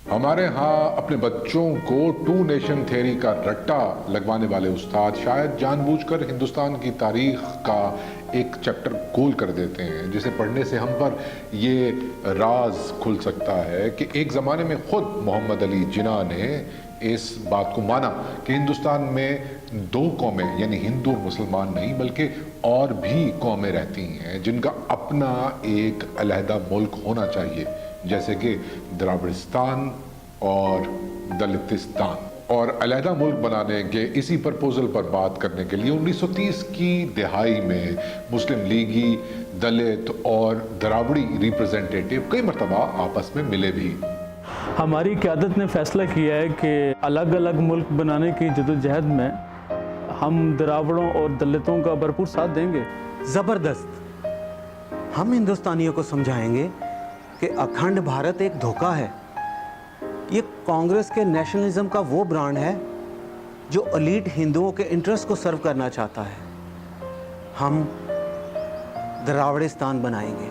हमारे यहाँ अपने बच्चों को टू नेशन थ्योरी का रट्टा लगवाने वाले उस्ताद शायद जानबूझकर हिंदुस्तान की तारीख का एक चैप्टर गोल कर देते हैं, जिसे पढ़ने से हम पर ये राज खुल सकता है कि एक ज़माने में खुद मोहम्मद अली जिन्ना ने इस बात को माना कि हिंदुस्तान में दो कौमें यानी हिंदू और मुसलमान नहीं बल्कि और भी कौमें रहती हैं जिनका अपना एक अलहदा मुल्क होना चाहिए, जैसे कि द्राविड़स्तान और दलितिस्तान। और अलहदा मुल्क बनाने के इसी प्रपोजल पर बात करने के लिए 1930 की दिहाई में मुस्लिम लीगी, दलित और द्राविड़ी रिप्रेजेंटेटिव कई मरतबा आपस में मिले भी। हमारी क़यादत ने फैसला किया है कि अलग अलग मुल्क बनाने की जदोजहद में हम द्राविड़ों और दलितों का भरपूर साथ देंगे। ज़बरदस्त। हम हिंदुस्तानियों को समझाएंगे कि अखंड भारत एक धोखा है। ये कांग्रेस के नेशनलिज्म का वो ब्रांड है जो एलीट हिंदुओं के इंटरेस्ट को सर्व करना चाहता है। हम द्राविड़िस्तान बनाएंगे,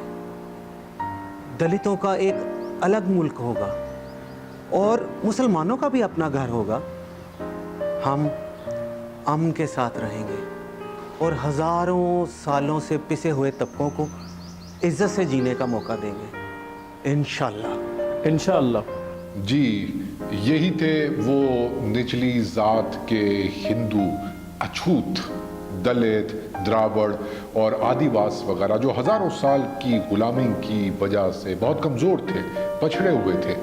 दलितों का एक अलग मुल्क होगा और मुसलमानों का भी अपना घर होगा। हम अमन के साथ रहेंगे और हज़ारों सालों से पिसे हुए तबकों को इज्जत से जीने का मौका देंगे, इंशाअल्लाह। इंशाअल्लाह। जी, यही थे वो निचली जात के हिंदू अछूत, दलित, द्राविड़ और आदिवास वगैरह जो हजारों साल की गुलामी की वजह से बहुत कमज़ोर थे, पछड़े हुए थे।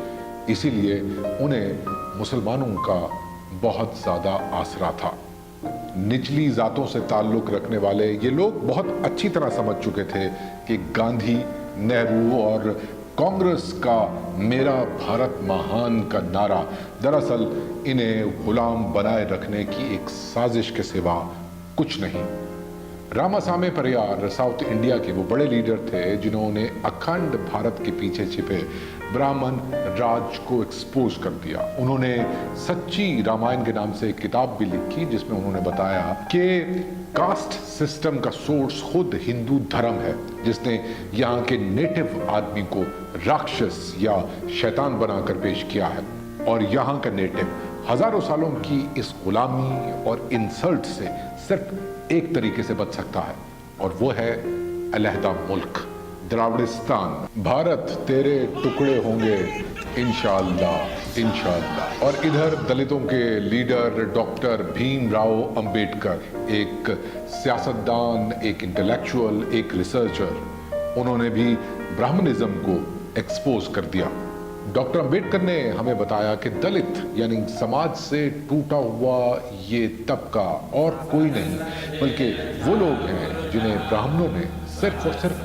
इसीलिए उन्हें मुसलमानों का बहुत ज़्यादा आसरा था। निचली जातों से ताल्लुक़ रखने वाले ये लोग बहुत अच्छी तरह समझ चुके थे कि गांधी, नेहरू और कांग्रेस का मेरा भारत महान का नारा दरअसल इन्हें गुलाम बनाए रखने की एक साजिश के सिवा कुछ नहीं। रामासामी परियार साउथ इंडिया के वो बड़े लीडर थे जिन्होंने अखंड भारत के पीछे छिपे ब्राह्मण राज को एक्सपोज कर दिया। उन्होंने सच्ची रामायण के नाम से एक किताब भी लिखी जिसमें उन्होंने बताया कि कास्ट सिस्टम का सोर्स खुद हिंदू धर्म है, जिसने यहाँ के नेटिव आदमी को राक्षस या शैतान बनाकर पेश किया है। और यहाँ का नेटिव हजारों सालों की इस गुलामी और इंसल्ट से सिर्फ एक तरीके से बच सकता है और वो है अलहदा मुल्क, द्राविड़िस्तान। भारत तेरे टुकड़े होंगे इंशाअल्लाह, इंशाअल्लाह। और इधर दलितों के लीडर डॉक्टर भीमराव अंबेडकर, एक सियासतदान, एक इंटेलेक्चुअल, एक रिसर्चर, उन्होंने भी ब्राह्मणिज्म को एक्सपोज कर दिया। डॉक्टर अंबेडकर ने हमें बताया कि दलित यानी समाज से टूटा हुआ ये तबका और कोई नहीं बल्कि वो लोग हैं जिन्हें ब्राह्मणों ने सिर्फ और सिर्फ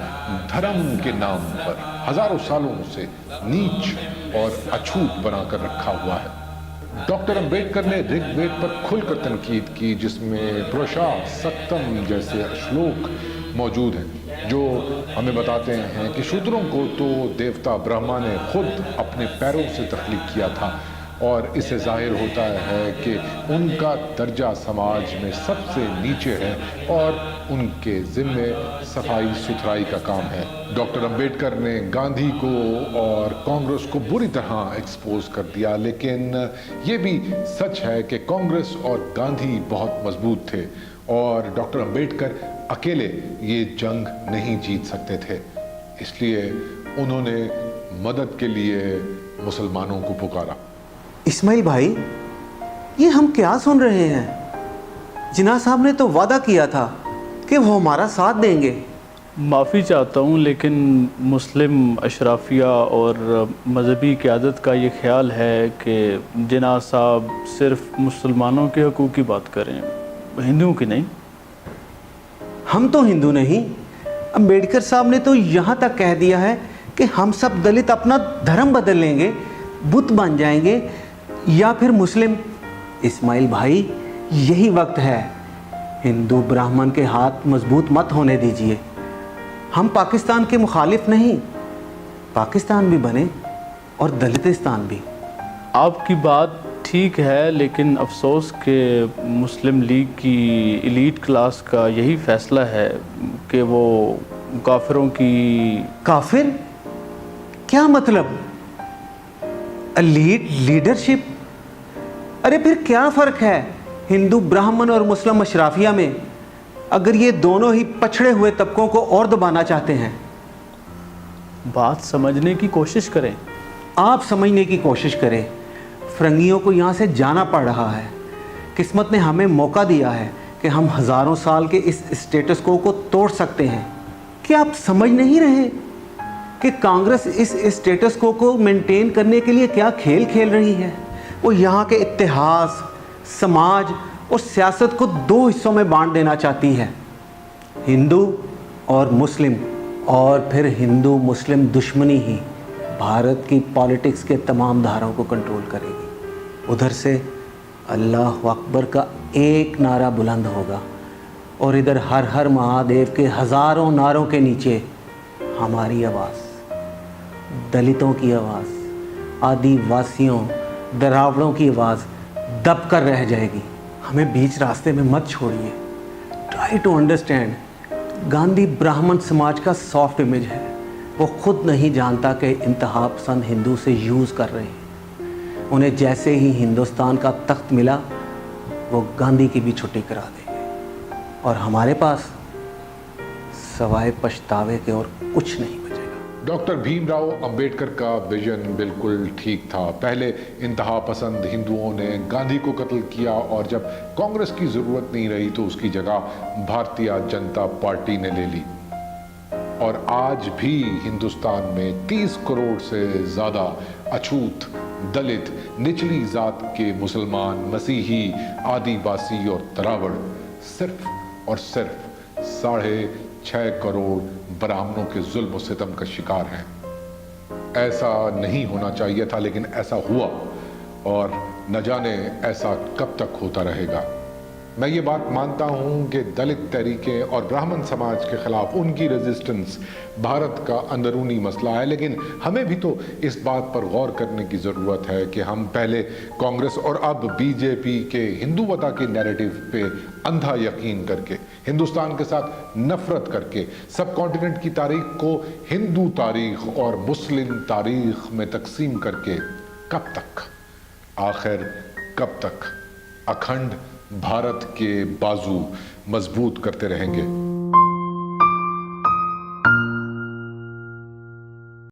धर्म के नाम पर हजारों सालों से नीच और अछूत बनाकर रखा हुआ है। डॉक्टर अंबेडकर ने ऋग्वेद पर खुलकर तनकीद की, जिसमें प्रोषा सक्तम जैसे श्लोक मौजूद हैं जो हमें बताते हैं कि शूद्रों को तो देवता ब्रह्मा ने खुद अपने पैरों से तख्लीक किया था और इससे जाहिर होता है कि उनका दर्जा समाज में सबसे नीचे है और उनके जिम्मे सफाई सुथराई का काम है। डॉक्टर अंबेडकर ने गांधी को और कांग्रेस को बुरी तरह एक्सपोज कर दिया, लेकिन ये भी सच है कि कांग्रेस और गांधी बहुत मजबूत थे और डॉक्टर अंबेडकर अकेले ये जंग नहीं जीत सकते थे। इसलिए उन्होंने मदद के लिए मुसलमानों को पुकारा। इस्माइल भाई, ये हम क्या सुन रहे हैं? जिन्ना साहब ने तो वादा किया था कि वो हमारा साथ देंगे। माफ़ी चाहता हूँ, लेकिन मुस्लिम अशराफिया और मजहबी क़यादत का ये ख्याल है कि जिन्ना साहब सिर्फ मुसलमानों के हकूक़ की बात करें, हिंदुओं की नहीं। हम तो हिंदू नहीं, अंबेडकर साहब ने तो यहाँ तक कह दिया है कि हम सब दलित अपना धर्म बदल लेंगे, बुत बन जाएंगे या फिर मुस्लिम। इस्माइल भाई, यही वक्त है। हिंदू ब्राह्मण के हाथ मजबूत मत होने दीजिए। हम पाकिस्तान के मुखालिफ नहीं, पाकिस्तान भी बने और दलितिस्तान भी। आपकी बात ठीक है, लेकिन अफसोस कि मुस्लिम लीग की एलीट क्लास का यही फ़ैसला है कि वो काफिरों की। काफिर? क्या मतलब? लीडरशिप? अरे फिर क्या फ़र्क है हिंदू ब्राह्मण और मुस्लिम अशराफिया में, अगर ये दोनों ही पछड़े हुए तबकों को और दबाना चाहते हैं? बात समझने की कोशिश करें। आप समझने की कोशिश करें। फिरंगियों को यहाँ से जाना पड़ रहा है। किस्मत ने हमें मौका दिया है कि हम हज़ारों साल के इस स्टेटस को तोड़ सकते हैं। क्या आप समझ नहीं रहे कि कांग्रेस इस स्टेटस को मेंटेन करने के लिए क्या खेल खेल रही है? वो यहाँ के इतिहास, समाज और सियासत को दो हिस्सों में बांट देना चाहती है, हिंदू और मुस्लिम। और फिर हिंदू मुस्लिम दुश्मनी ही भारत की पॉलिटिक्स के तमाम धाराओं को कंट्रोल करेगी। उधर से अल्लाह अकबर का एक नारा बुलंद होगा और इधर हर हर महादेव के हज़ारों नारों के नीचे हमारी आवाज़, दलितों की आवाज़, आदिवासियों, द्राविड़ों की आवाज़ दब कर रह जाएगी। हमें बीच रास्ते में मत छोड़िए। ट्राई टू अंडरस्टैंड, गांधी ब्राह्मण समाज का सॉफ्ट इमेज है। वो खुद नहीं जानता कि इंतहा पसंद हिंदू से यूज़ कर रहे हैं। उन्हें जैसे ही हिंदुस्तान का तख्त मिला, वो गांधी की भी छुट्टी करा देंगे और हमारे पास सवाए पछतावे के और कुछ नहीं बचेगा। डॉक्टर भीमराव अंबेडकर का विजन बिल्कुल ठीक था। पहले इंतहा पसंद हिंदुओं ने गांधी को कत्ल किया और जब कांग्रेस की जरूरत नहीं रही तो उसकी जगह भारतीय जनता पार्टी ने ले ली। और आज भी हिंदुस्तान में 30 करोड़ से ज़्यादा अछूत, दलित, निचली जात के मुसलमान, मसीही, आदिवासी और द्राविड़ सिर्फ और सिर्फ 6.5 करोड़ ब्राह्मणों के जुल्म और सितम का शिकार हैं। ऐसा नहीं होना चाहिए था, लेकिन ऐसा हुआ और न जाने ऐसा कब तक होता रहेगा। मैं ये बात मानता हूँ कि दलित तहरीकें और ब्राह्मण समाज के खिलाफ उनकी रेजिस्टेंस भारत का अंदरूनी मसला है, लेकिन हमें भी तो इस बात पर गौर करने की ज़रूरत है कि हम पहले कांग्रेस और अब बीजेपी के हिंदुवता के नैरेटिव पे अंधा यकीन करके, हिंदुस्तान के साथ नफरत करके, सब कॉन्टिनेंट की तारीख को हिंदू तारीख और मुस्लिम तारीख में तकसीम करके कब तक, आखिर कब तक अखंड भारत के बाजू मजबूत करते रहेंगे।